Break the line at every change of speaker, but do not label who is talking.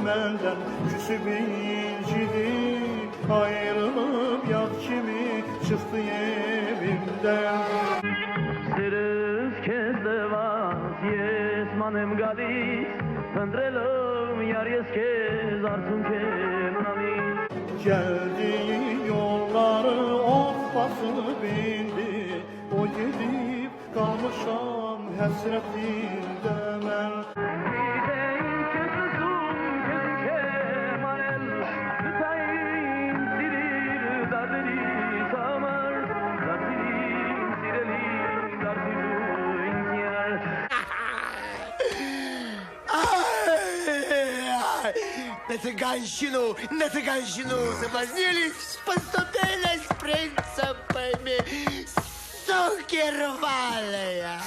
menden küsüp incidi. Ayrılıp yat kimi çıktı evimden.
Sırf kezde vas yes manem gadis Pendrelum yar yes kez arzum ke namis.
Geldiği yolları of basıp indi. O gidip kalmışam hasretinde ben.
Giden közlüsün gözün kemanel Tütayin sirir darderi samar Dardirin sireli dardiru inkiyar.
На цыганщину соблазнились, поступили с принципами, суки рваные.